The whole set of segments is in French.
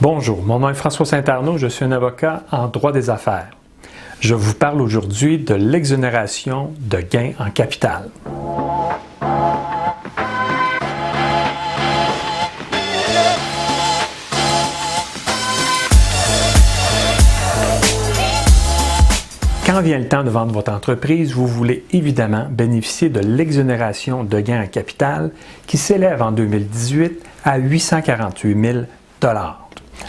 Bonjour, mon nom est François Saint-Arnaud, je suis un avocat en droit des affaires. Je vous parle aujourd'hui de l'exonération de gains en capital. Quand vient le temps de vendre votre entreprise, vous voulez évidemment bénéficier de l'exonération de gains en capital qui s'élève en 2018 à 848 000 $.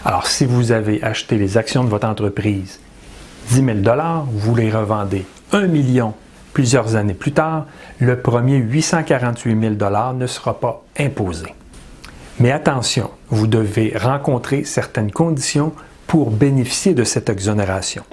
Alors, si vous avez acheté les actions de votre entreprise 10 000 $, vous les revendez 1 million plusieurs années plus tard, le premier 848 000 $ ne sera pas imposé. Mais attention, vous devez rencontrer certaines conditions pour bénéficier de cette exonération.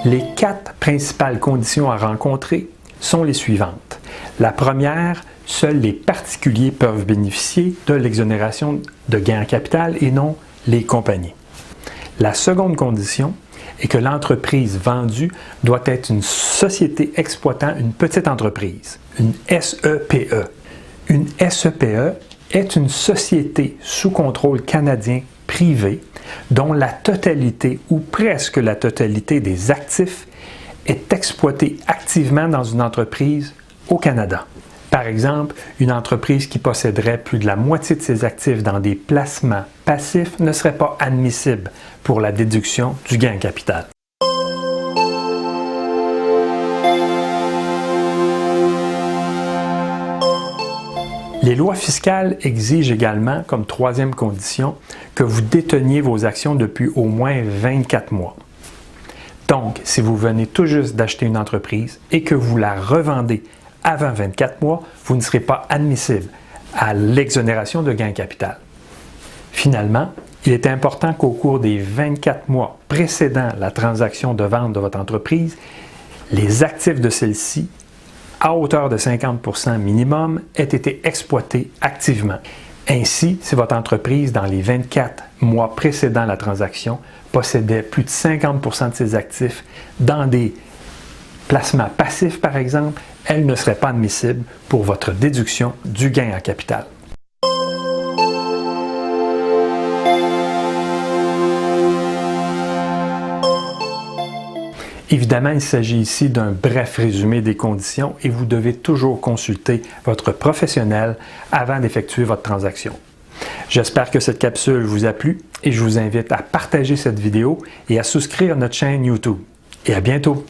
Les 4 principales conditions à rencontrer sont les suivantes. La première, seuls les particuliers peuvent bénéficier de l'exonération de gains en capital et non les compagnies. La seconde condition est que l'entreprise vendue doit être une société exploitant une petite entreprise, une SEPE. Une SEPE est une société sous contrôle canadien privé dont la totalité ou presque la totalité des actifs est exploitée activement dans une entreprise au Canada. Par exemple, une entreprise qui posséderait plus de la moitié de ses actifs dans des placements passifs ne serait pas admissible pour la déduction du gain en capital. Les lois fiscales exigent également, comme troisième condition, que vous déteniez vos actions depuis au moins 24 mois. Donc, si vous venez tout juste d'acheter une entreprise et que vous la revendez avant 24 mois, vous ne serez pas admissible à l'exonération de gain en capital. Finalement, il est important qu'au cours des 24 mois précédant la transaction de vente de votre entreprise, les actifs de celle-ci, à hauteur de 50 % minimum, aient été exploités activement. Ainsi, si votre entreprise, dans les 24 mois précédant la transaction, possédait plus de 50 % de ses actifs dans des placements passifs, par exemple, elle ne serait pas admissible pour votre déduction du gain en capital. Évidemment, il s'agit ici d'un bref résumé des conditions et vous devez toujours consulter votre professionnel avant d'effectuer votre transaction. J'espère que cette capsule vous a plu et je vous invite à partager cette vidéo et à souscrire à notre chaîne YouTube. Et à bientôt!